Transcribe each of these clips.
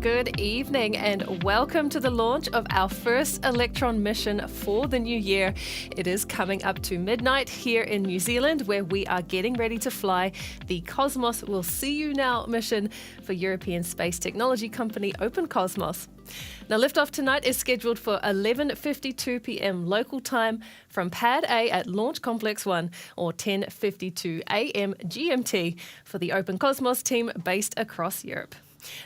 Good evening and welcome to the launch of our first Electron mission for the new year. It is coming up to midnight here in New Zealand, where we are getting ready to fly the Cosmos Will See You Now mission for European space technology company Open Cosmos. Now, liftoff tonight is scheduled for 11:52 p.m. local time from Pad A at Launch Complex 1 or 10:52 a.m. GMT for the Open Cosmos team based across Europe.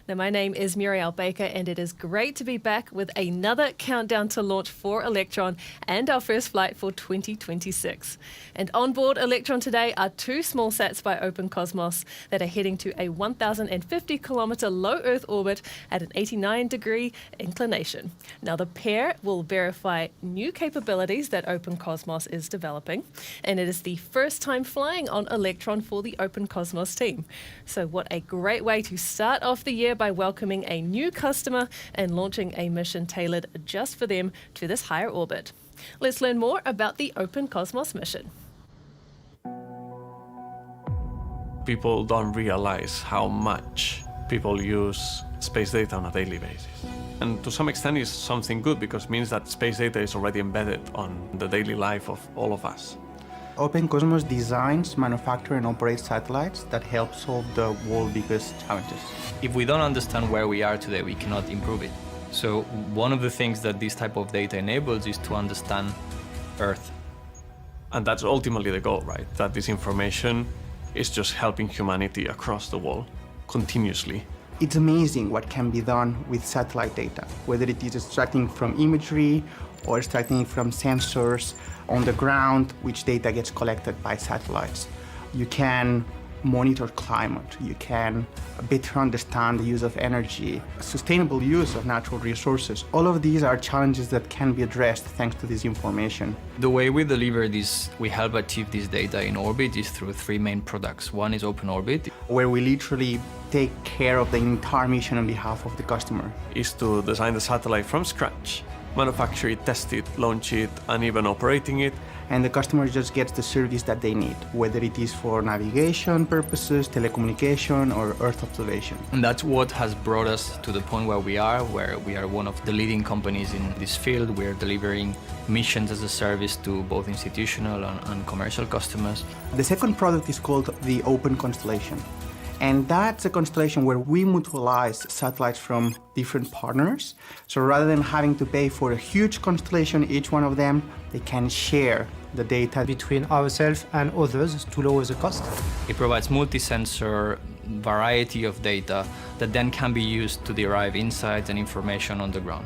Now, my name is Muriel Baker, and it is great to be back with another countdown to launch for Electron and our first flight for 2026. And on board Electron today are two small sats by Open Cosmos that are heading to a 1,050-kilometer low Earth orbit at an 89-degree inclination. Now, the pair will verify new capabilities that Open Cosmos is developing, and it is the first time flying on Electron for the Open Cosmos team. So what a great way to start off the year by welcoming a new customer and launching a mission tailored just for them to this higher orbit. Let's learn more about the Open Cosmos mission. People don't realize how much people use space data on a daily basis. And to some extent it's something good because it means that space data is already embedded on the daily life of all of us. Open Cosmos designs, manufacture and operates satellites that help solve the world's biggest challenges. If we don't understand where we are today, we cannot improve it. So one of the things that this type of data enables is to understand Earth. And that's ultimately the goal, right? That this information is just helping humanity across the world continuously. It's amazing what can be done with satellite data, whether it is extracting from imagery or extracting from sensors on the ground, which data gets collected by satellites. You can monitor climate, you can better understand the use of energy, sustainable use of natural resources. All of these are challenges that can be addressed thanks to this information. The way we deliver this, we help achieve this data in orbit is through three main products. One is Open Orbit, where we literally take care of the entire mission on behalf of the customer. Is to design the satellite from scratch, manufacture it, test it, launch it, and even operating it. And the customer just gets the service that they need, whether it is for navigation purposes, telecommunication, or Earth observation. And that's what has brought us to the point where we are one of the leading companies in this field. We're delivering missions as a service to both institutional and commercial customers. The second product is called the Open Constellation. And that's a constellation where we mutualize satellites from different partners. So rather than having to pay for a huge constellation, each one of them, they can share the data between ourselves and others to lower the cost. It provides multi-sensor variety of data that then can be used to derive insights and information on the ground.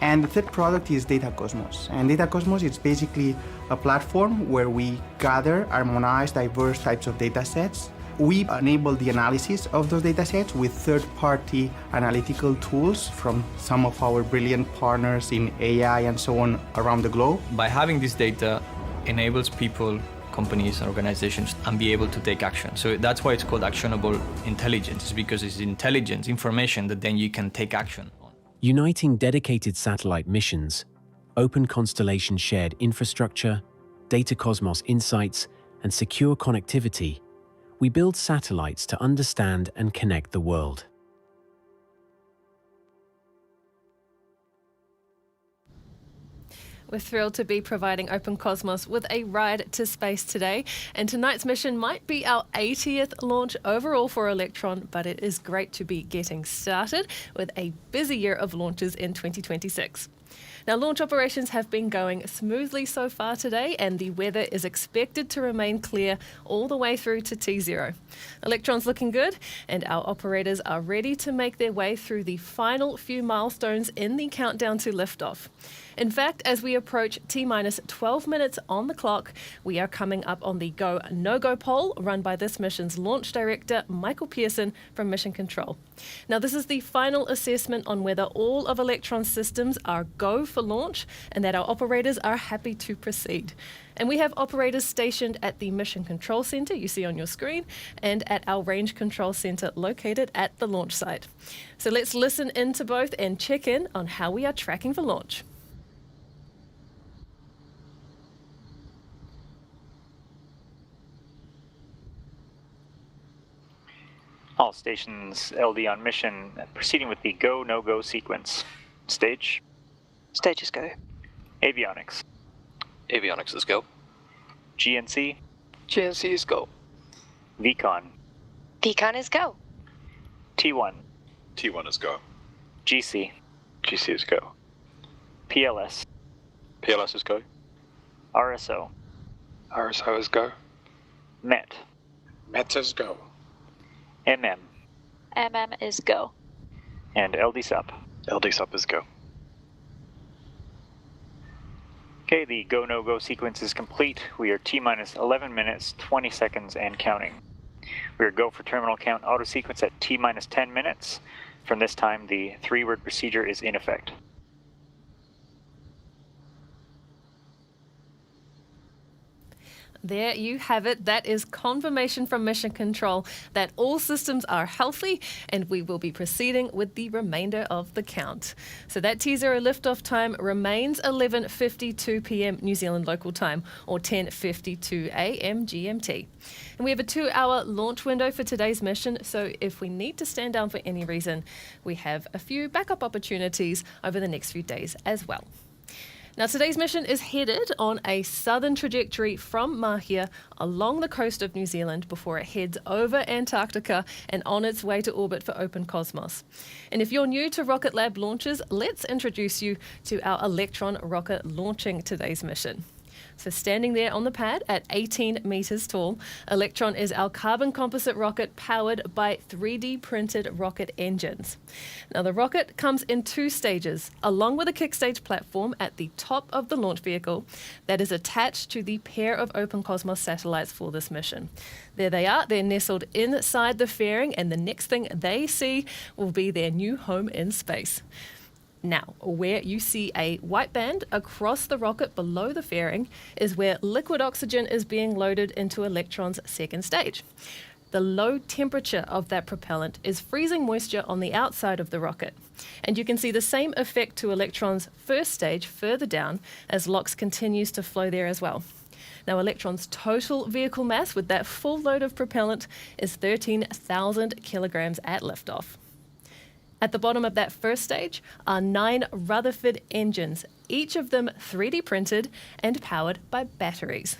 And the third product is Data Cosmos. And Data Cosmos is basically a platform where we gather, harmonize diverse types of data sets. We enable the analysis of those datasets with third-party analytical tools from some of our brilliant partners in AI and so on around the globe. By having this data enables people, companies, organizations, and be able to take action. So that's why it's called actionable intelligence. It's because it's intelligence, information that then you can take action on. Uniting dedicated satellite missions, Open Constellation shared infrastructure, Data Cosmos insights, and secure connectivity, we build satellites to understand and connect the world. We're thrilled to be providing Open Cosmos with a ride to space today. And tonight's mission might be our 80th launch overall for Electron, but it is great to be getting started with a busy year of launches in 2026. Now, launch operations have been going smoothly so far today, and the weather is expected to remain clear all the way through to T0. Electron's looking good, and our operators are ready to make their way through the final few milestones in the countdown to liftoff. In fact, as we approach T-minus 12 minutes on the clock, we are coming up on the go, no-go poll run by this mission's launch director, Michael Pearson from Mission Control. Now, this is the final assessment on whether all of Electron's systems are go for launch and that our operators are happy to proceed. And we have operators stationed at the Mission Control Center you see on your screen and at our Range Control Center located at the launch site. So let's listen in to both and check in on how we are tracking for launch. All stations LD on mission, proceeding with the go, no-go sequence. Stage. Stages go. Avionics. Avionics is go. GNC. GNC is go. VCon. VCon is go. T1. T1 is go. GC. GC is go. PLS. PLS is go. RSO. RSO is go. MET. MET is go. MM. MM is go. And LD sup. LD sup is go. Okay, the go, no-go sequence is complete. We are T-minus 11 minutes, 20 seconds, and counting. We are go for terminal count auto sequence at T-minus 10 minutes. From this time, the 3-word procedure is in effect. There you have it. That is confirmation from Mission Control that all systems are healthy, and we will be proceeding with the remainder of the count. So that T0 liftoff time remains 11:52 p.m. New Zealand local time, or 10:52 a.m. GMT. And we have a 2-hour launch window for today's mission, so if we need to stand down for any reason, we have a few backup opportunities over the next few days as well. Now, today's mission is headed on a southern trajectory from Mahia along the coast of New Zealand before it heads over Antarctica and on its way to orbit for Open Cosmos. And if you're new to Rocket Lab launches, let's introduce you to our Electron rocket launching today's mission. So standing there on the pad at 18 meters tall, Electron is our carbon composite rocket powered by 3D printed rocket engines. Now the rocket comes in 2 stages, along with a kick stage platform at the top of the launch vehicle that is attached to the pair of Open Cosmos satellites for this mission. There they are, they're nestled inside the fairing, and the next thing they see will be their new home in space. Now, where you see a white band across the rocket below the fairing is where liquid oxygen is being loaded into Electron's second stage. The low temperature of that propellant is freezing moisture on the outside of the rocket. And you can see the same effect to Electron's first stage further down as LOX continues to flow there as well. Now, Electron's total vehicle mass with that full load of propellant is 13,000 kilograms at liftoff. At the bottom of that first stage are 9 Rutherford engines, each of them 3D printed and powered by batteries.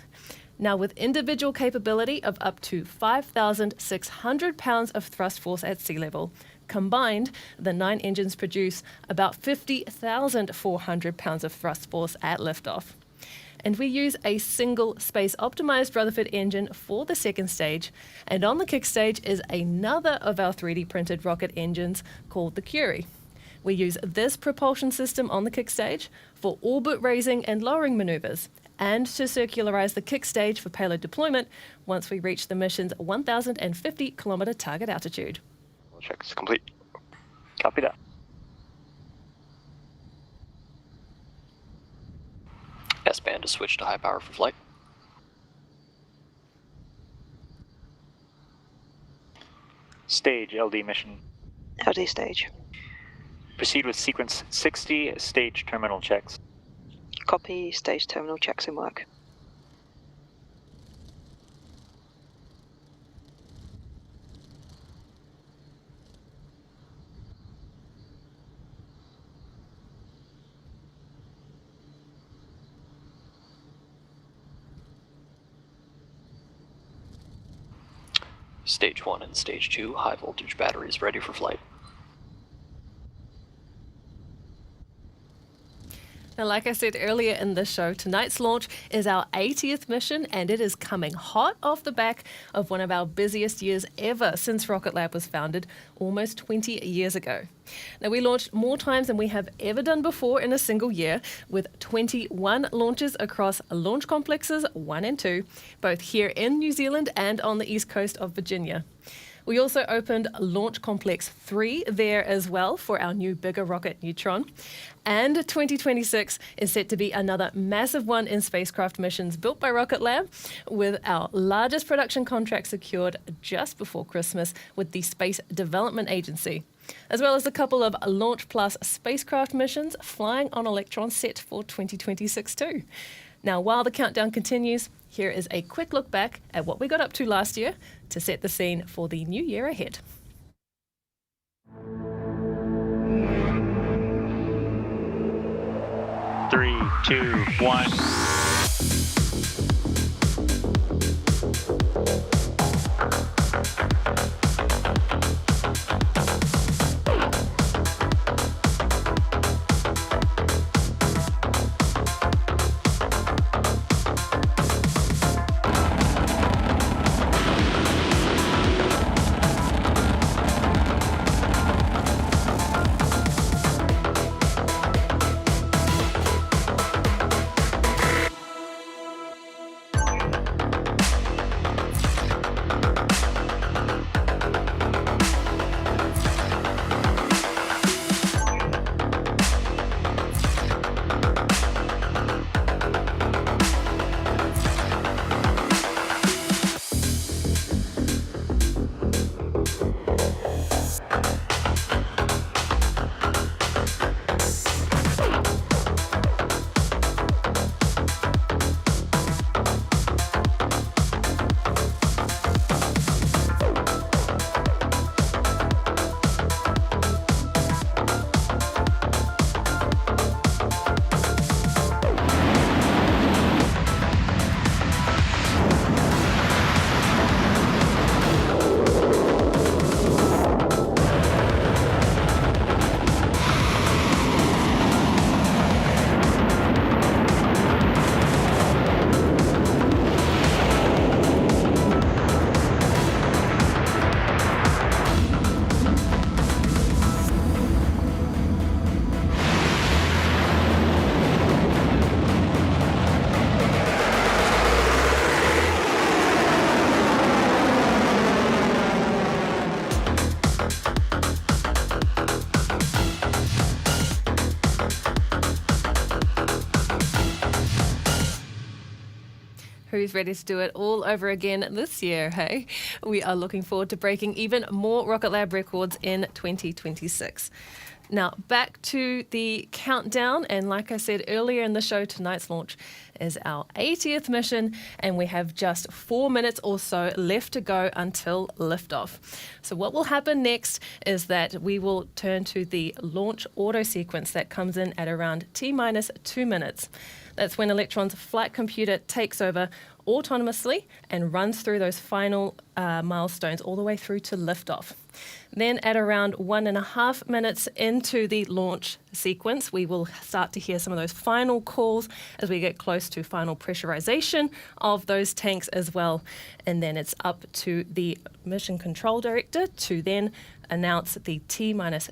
Now, with individual capability of up to 5,600 pounds of thrust force at sea level, combined, the 9 engines produce about 50,400 pounds of thrust force at liftoff. And we use a single space-optimized Rutherford engine for the second stage, and on the kick stage is another of our 3D printed rocket engines called the Curie. We use this propulsion system on the kick stage for orbit raising and lowering maneuvers, and to circularize the kick stage for payload deployment once we reach the mission's 1,050 kilometer target altitude. Checks complete. Copy that. S-band to switch to high power for flight. Stage LD mission. LD stage. Proceed with sequence 60 stage terminal checks. Copy, stage terminal checks in work. Stage 1 and Stage 2 high voltage batteries ready for flight. Now, like I said earlier in the show, tonight's launch is our 80th mission, and it is coming hot off the back of one of our busiest years ever since Rocket Lab was founded almost 20 years ago. Now, we launched more times than we have ever done before in a single year, with 21 launches across Launch Complexes 1 and 2, both here in New Zealand and on the east coast of Virginia. We also opened Launch Complex 3 there as well for our new bigger rocket Neutron. And 2026 is set to be another massive one in spacecraft missions built by Rocket Lab, with our largest production contract secured just before Christmas with the Space Development Agency, as well as a couple of Launch Plus spacecraft missions flying on Electron set for 2026 too. Now, while the countdown continues, here is a quick look back at what we got up to last year to set the scene for the new year ahead. 3, 2, 1. Who's ready to do it all over again this year, hey? We are looking forward to breaking even more Rocket Lab records in 2026. Now, back to the countdown, and like I said earlier in the show, tonight's launch is our 80th mission, and we have just 4 minutes or so left to go until liftoff. So what will happen next is that we will turn to the launch auto sequence that comes in at around T-minus 2 minutes. That's when Electron's flight computer takes over autonomously and runs through those final milestones all the way through to liftoff. Then at around 1.5 minutes into the launch sequence, we will start to hear some of those final calls as we get close to final pressurization of those tanks as well. And then it's up to the mission control director to then announce the T-minus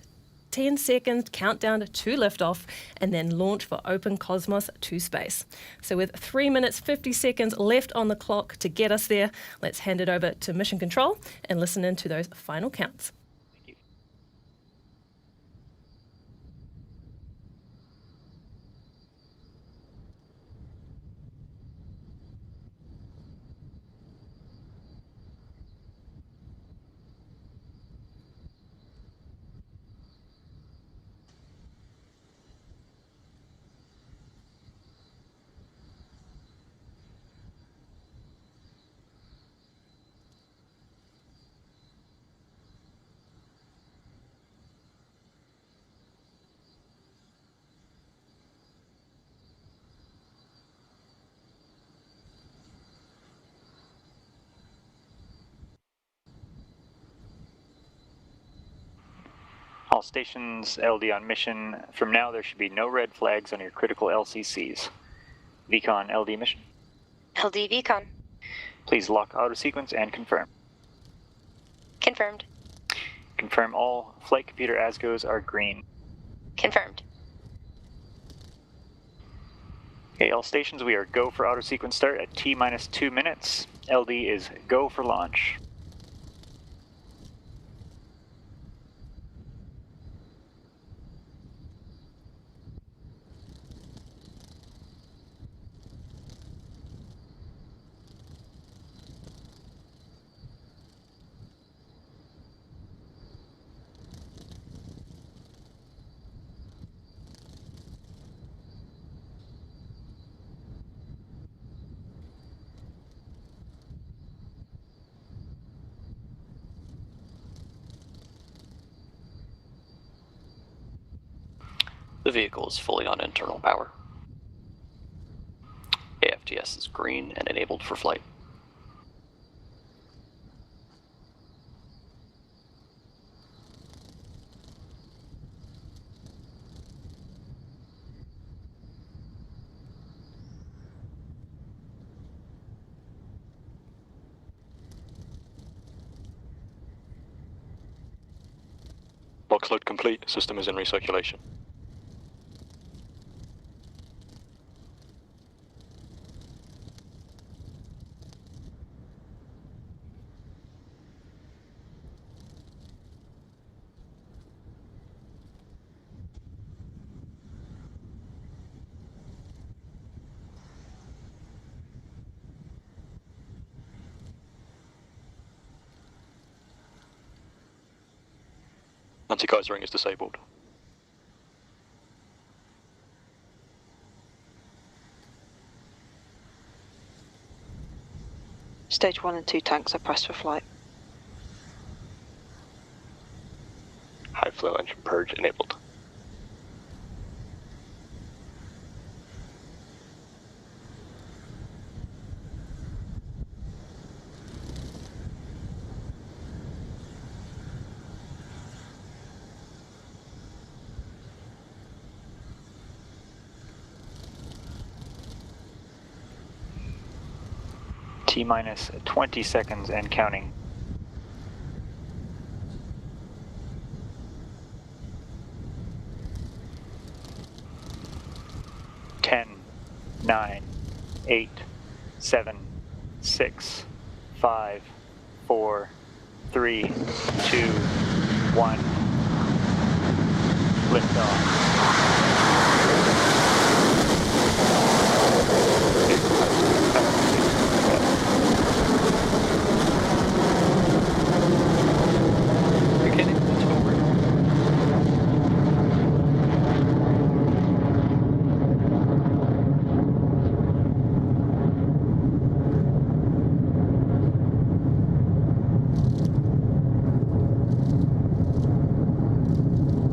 10 seconds countdown to liftoff and then launch for open cosmos to space. So with 3 minutes 50 seconds left on the clock to get us there, let's hand it over to mission control and listen in to those final counts. All stations LD on mission. From now, there should be no red flags on your critical LCCs. VCON LD mission. LD VCON. Please lock auto sequence and confirm. Confirmed. Confirm all flight computer ASGOs are green. Confirmed. Okay, all stations, we are go for auto sequence start at T-minus 2 minutes. LD is go for launch. The vehicle is fully on internal power. ITS is green and enabled for flight. Box load complete, system is in recirculation. Anti-geysering is disabled. Stage 1 and 2 tanks are pressed for flight. High flow engine purge enabled. T-minus 20 seconds and counting. Ten, 9, 8, 7, 6, 5, 4, 3, 2, 1. Liftoff. Beginning to forward.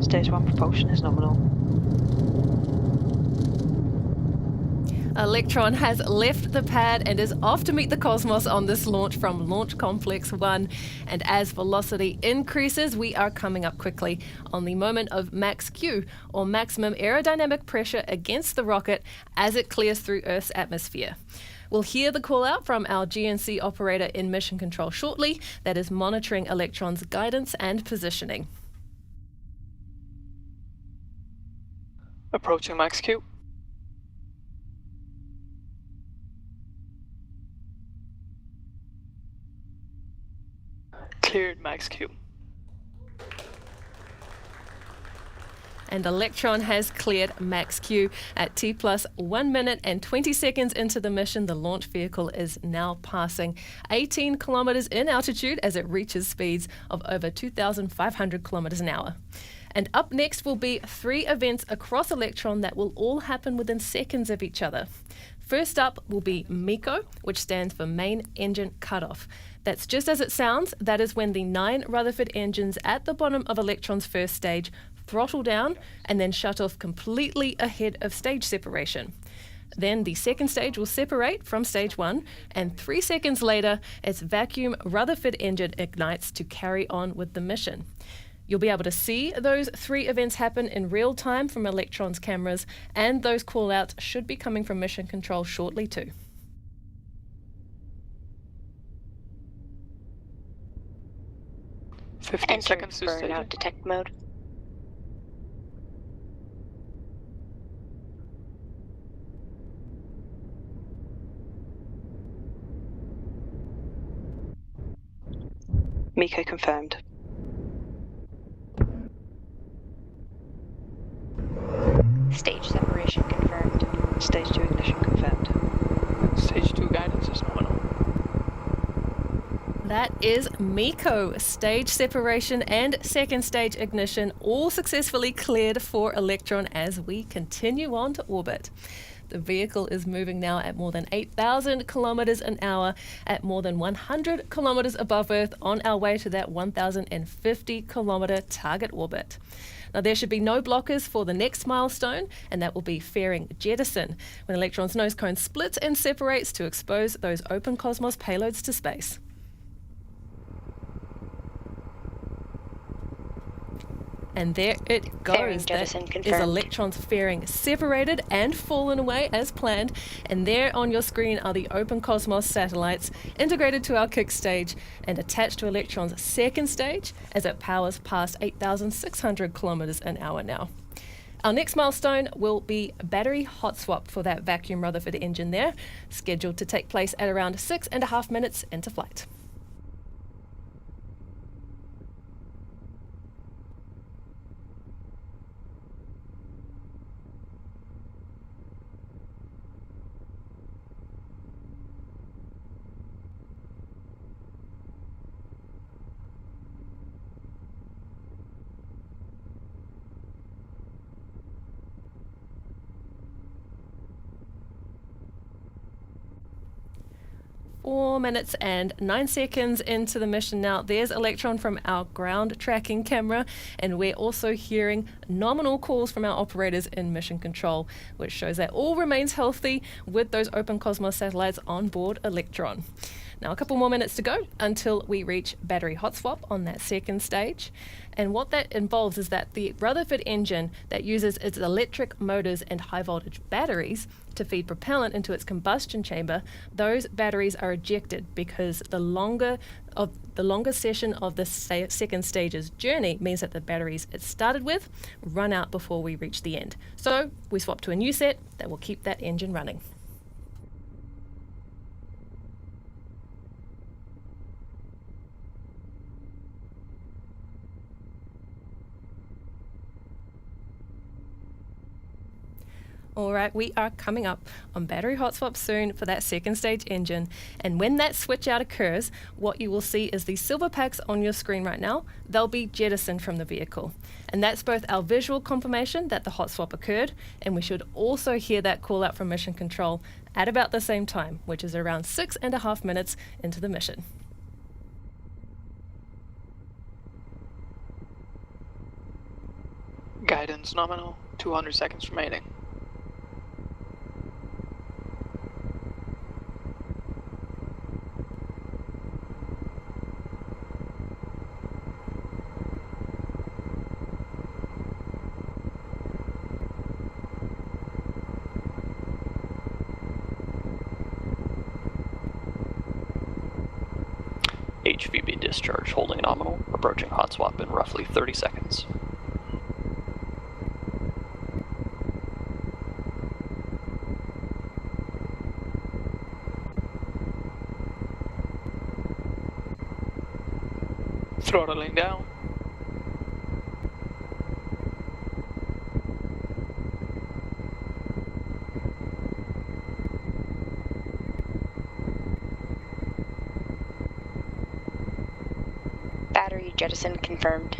Stage 1 propulsion is nominal. Electron has left the pad and is off to meet the cosmos on this launch from Launch Complex 1. And as velocity increases, we are coming up quickly on the moment of max Q, or maximum aerodynamic pressure against the rocket as it clears through Earth's atmosphere. We'll hear the call out from our GNC operator in mission control shortly that is monitoring Electron's guidance and positioning. Approaching max Q. Cleared max Q. And Electron has cleared max Q at T plus 1 minute and 20 seconds into the mission. The launch vehicle is now passing 18 kilometers in altitude as it reaches speeds of over 2,500 kilometers an hour. And up next will be 3 events across Electron that will all happen within seconds of each other. First up will be MECO, which stands for Main Engine Cutoff. That's just as it sounds. That is when the 9 Rutherford engines at the bottom of Electron's first stage throttle down and then shut off completely ahead of stage separation. Then the second stage will separate from stage 1, and 3 seconds later, its vacuum Rutherford engine ignites to carry on with the mission. You'll be able to see those 3 events happen in real time from Electron's cameras, and those call-outs should be coming from mission control shortly too. 15 seconds to burnout staging. detect mode. MECO confirmed. Stage separation confirmed. Stage 2 ignition confirmed. Stage 2 guidance is nominal. That is MECO. Stage separation and second stage ignition all successfully cleared for Electron as we continue on to orbit. The vehicle is moving now at more than 8,000 kilometers an hour at more than 100 kilometers above Earth on our way to that 1,050 kilometer target orbit. Now, there should be no blockers for the next milestone, and that will be fairing jettison, when Electron's nose cone splits and separates to expose those open cosmos payloads to space. And there it goes. Fairing jettison That is confirmed. Electron's fairing separated and fallen away as planned. And there on your screen are the Open Cosmos satellites integrated to our kick stage and attached to Electron's second stage as it powers past 8,600 kilometers an hour now. Our next milestone will be battery hot swap for that vacuum Rutherford engine there, scheduled to take place at around 6.5 minutes into flight. Four minutes and 9 seconds into the mission now. There's Electron from our ground tracking camera, and we're also hearing nominal calls from our operators in mission control, which shows that all remains healthy with those Open Cosmos satellites on board Electron. Now, a couple more minutes to go until we reach battery hot swap on that second stage. And what that involves is that the Rutherford engine that uses its electric motors and high voltage batteries to feed propellant into its combustion chamber, those batteries are ejected because the longer session of the second stage's journey means that the batteries it started with run out before we reach the end. So we swap to a new set that will keep that engine running. All right, we are coming up on battery hot swap soon for that second stage engine. And when that switch out occurs, what you will see is these silver packs on your screen right now. They'll be jettisoned from the vehicle. And that's both our visual confirmation that the hot swap occurred, and we should also hear that call out from mission control at about the same time, which is around 6.5 minutes into the mission. Guidance nominal, 200 seconds remaining. HVB discharge holding nominal, approaching hot swap in roughly 30 seconds. Throttling down. Battery jettison confirmed.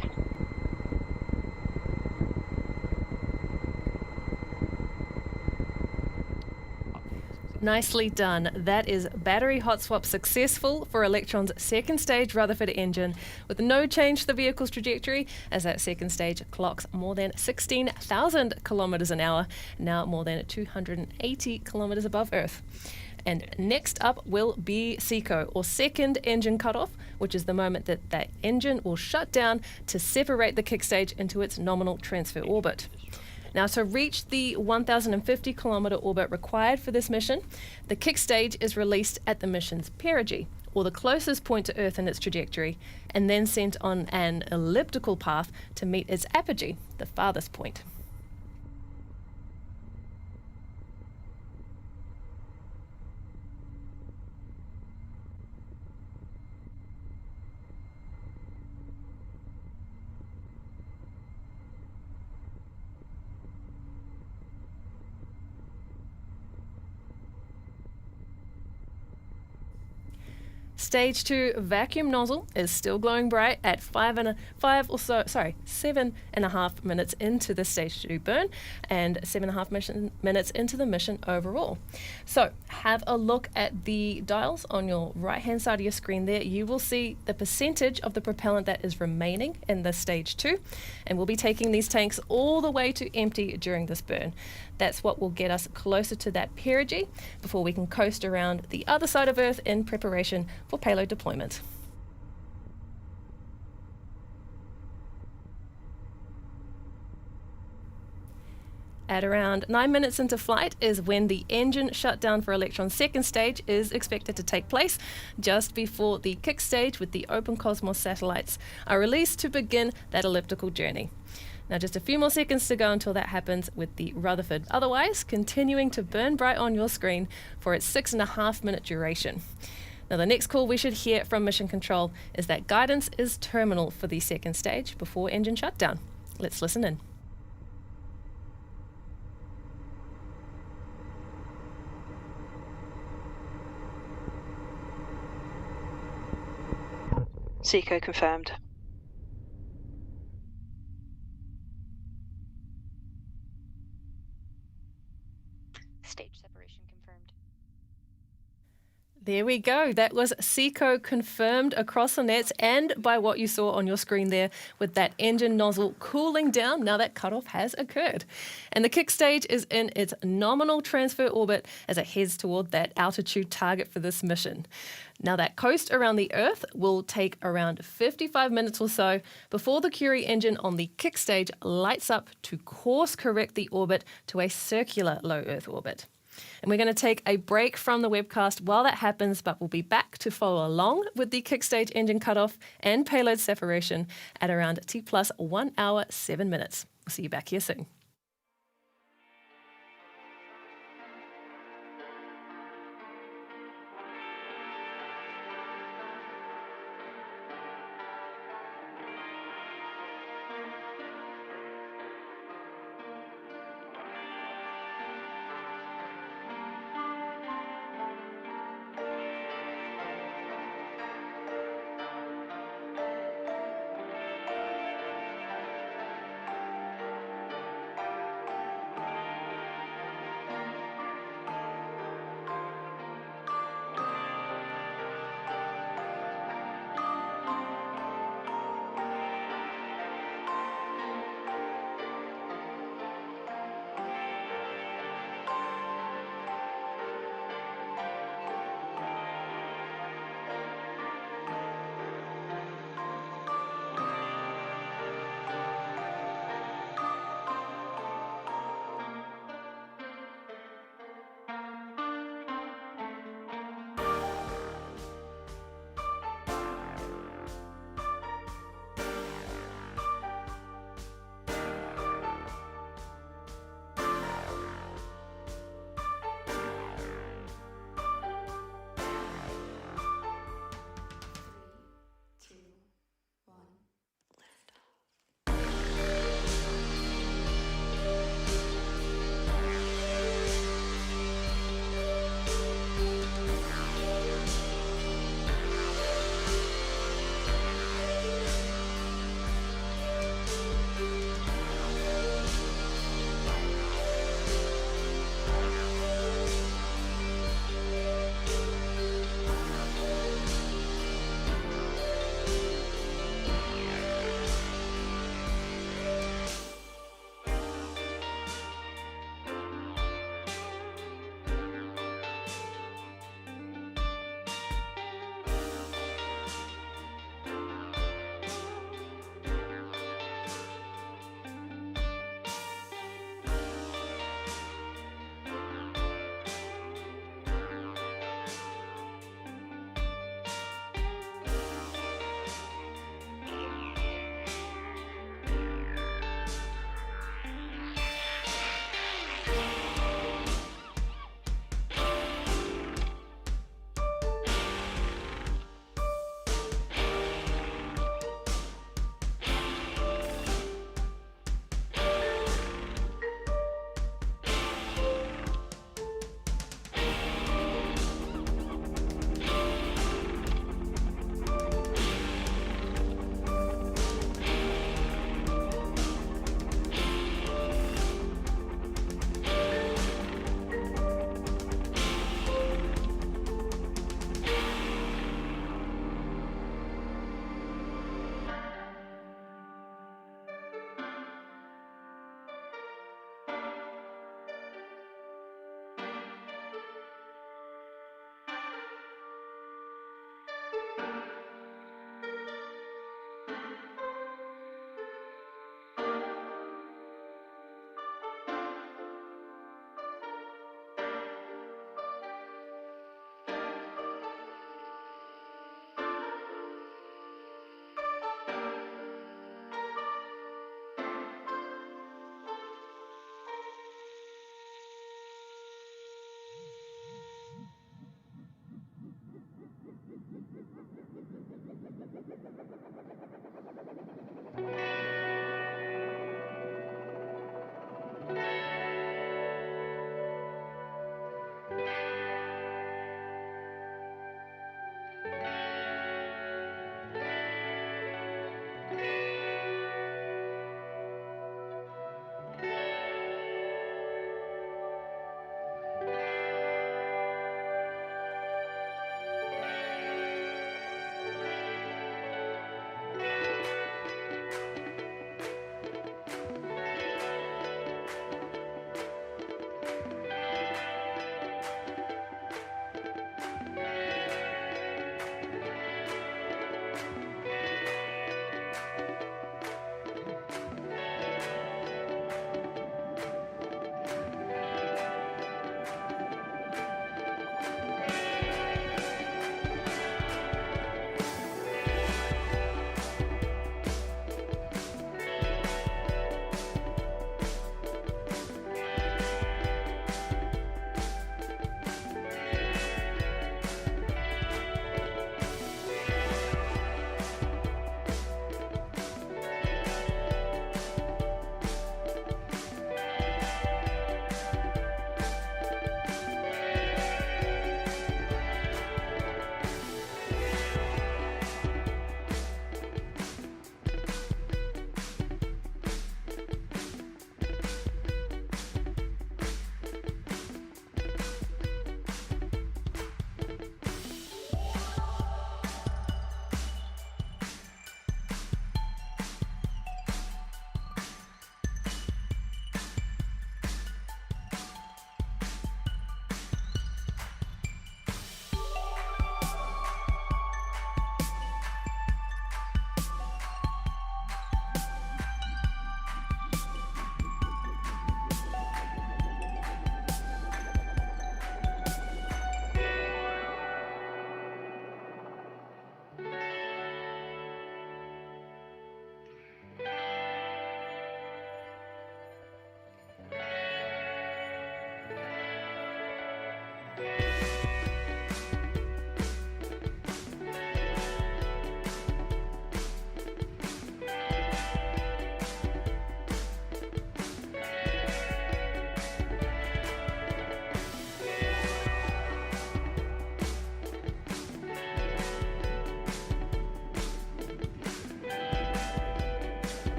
Nicely done. That is battery hot swap successful for Electron's second stage Rutherford engine, with no change to the vehicle's trajectory as that second stage clocks more than 16,000 kilometers an hour, now more than 280 kilometers above Earth. And next up will be SECO, or second engine cutoff, which is the moment that that engine will shut down to separate the kick stage into its nominal transfer orbit. Now, to reach the 1,050 kilometer orbit required for this mission, the kick stage is released at the mission's perigee, or the closest point to Earth in its trajectory, and then sent on an elliptical path to meet its apogee, the farthest point. Stage 2 vacuum nozzle is still glowing bright at 7.5 minutes into the stage 2 burn and 7.5 minutes into the mission overall. So have a look at the dials on your right hand side of your screen there. You will see the percentage of the propellant that is remaining in the stage 2, and we'll be taking these tanks all the way to empty during this burn. That's what will get us closer to that perigee before we can coast around the other side of Earth in preparation for payload deployment. At around 9 minutes into flight is when the engine shutdown for Electron's second stage is expected to take place, just before the kick stage with the Open Cosmos satellites are released to begin that elliptical journey. Now just a few more seconds to go until that happens with the Rutherford, otherwise continuing to burn bright on your screen for its 6.5 minute duration. Now the next call we should hear from Mission Control is that guidance is terminal for the second stage before engine shutdown. Let's listen in. Seco confirmed. Stage separation confirmed. There we go. That was SECO confirmed across the nets and by what you saw on your screen there with that engine nozzle cooling down. Now that cutoff has occurred. And the kick stage is in its nominal transfer orbit as it heads toward that altitude target for this mission. Now that coast around the Earth will take around 55 minutes or so before the Curie engine on the kick stage lights up to course correct the orbit to a circular low Earth orbit. And we're going to take a break from the webcast while that happens, but we'll be back to follow along with the kick stage engine cutoff and payload separation at around T plus 1 hour, 7 minutes. We'll see you back here soon.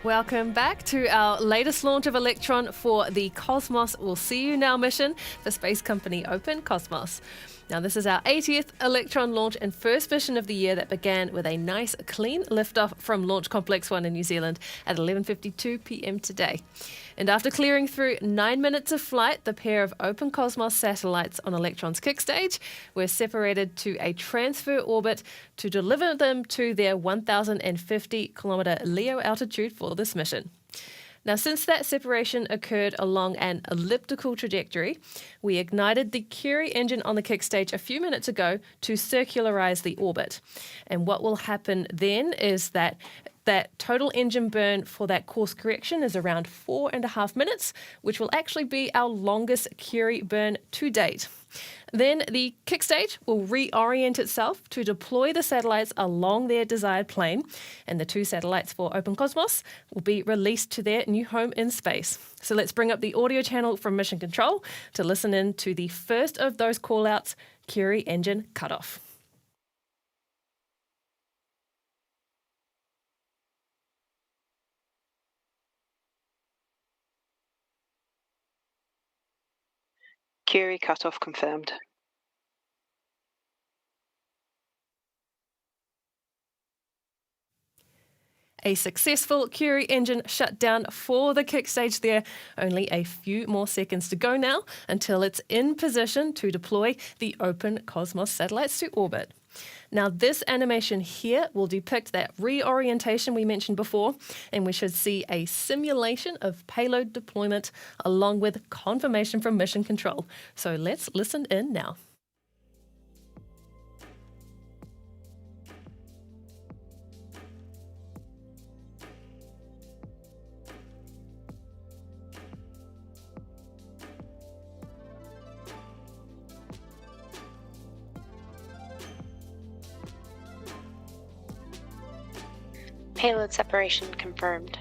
Welcome back to our latest launch of Electron for the Cosmos We'll See You Now mission for space company Open Cosmos. Now, this is our 80th Electron launch and first mission of the year that began with a nice, clean liftoff from Launch Complex 1 in New Zealand at 11:52 p.m. today. And after clearing through 9 minutes of flight, the pair of Open Cosmos satellites on Electron's kick stage were separated to a transfer orbit to deliver them to their 1,050-kilometer LEO altitude for this mission. Now, since that separation occurred along an elliptical trajectory, we ignited the Curie engine on the kick stage a few minutes ago to circularize the orbit. And what will happen then is that total engine burn for that course correction is around 4.5 minutes, which will actually be our longest Curie burn to date. Then the kick stage will reorient itself to deploy the satellites along their desired plane, and the 2 satellites for Open Cosmos will be released to their new home in space. So let's bring up the audio channel from Mission Control to listen in to the first of those callouts, Curie engine cutoff. Curie cutoff confirmed. A successful Curie engine shutdown for the kick stage there. Only a few more seconds to go now until it's in position to deploy the Open Cosmos satellites to orbit. Now, this animation here will depict that reorientation we mentioned before, and we should see a simulation of payload deployment along with confirmation from Mission Control. So let's listen in now. Payload separation confirmed.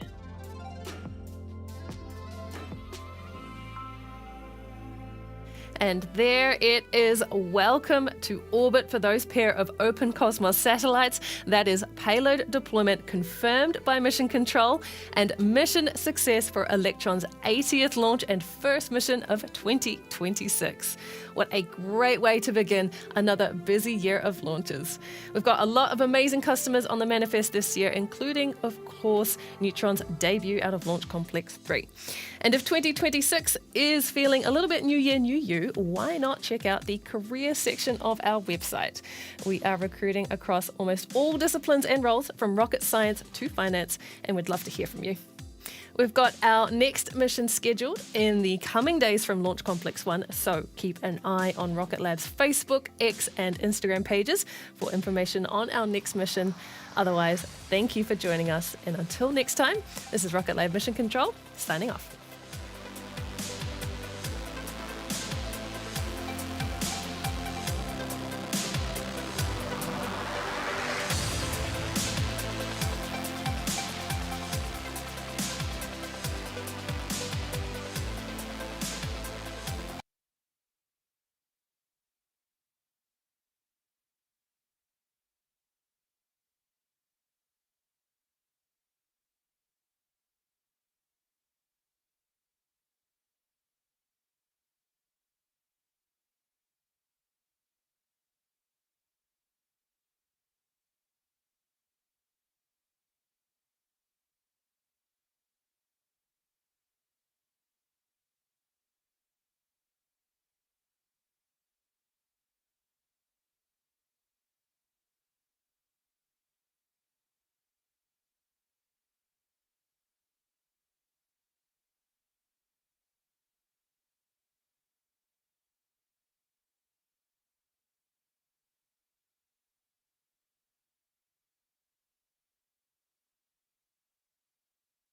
And there it is. Welcome to orbit for those pair of Open Cosmos satellites. That is payload deployment confirmed by Mission Control and mission success for Electron's 80th launch and first mission of 2026. What a great way to begin another busy year of launches. We've got a lot of amazing customers on the manifest this year, including, of course, Neutron's debut out of Launch Complex 3. And if 2026 is feeling a little bit new year, new you, why not check out the career section of our website? We are recruiting across almost all disciplines and roles, from rocket science to finance, and we'd love to hear from you. We've got our next mission scheduled in the coming days from Launch Complex 1, so keep an eye on Rocket Lab's Facebook, X and Instagram pages for information on our next mission. Otherwise, thank you for joining us, and until next time, this is Rocket Lab Mission Control, signing off.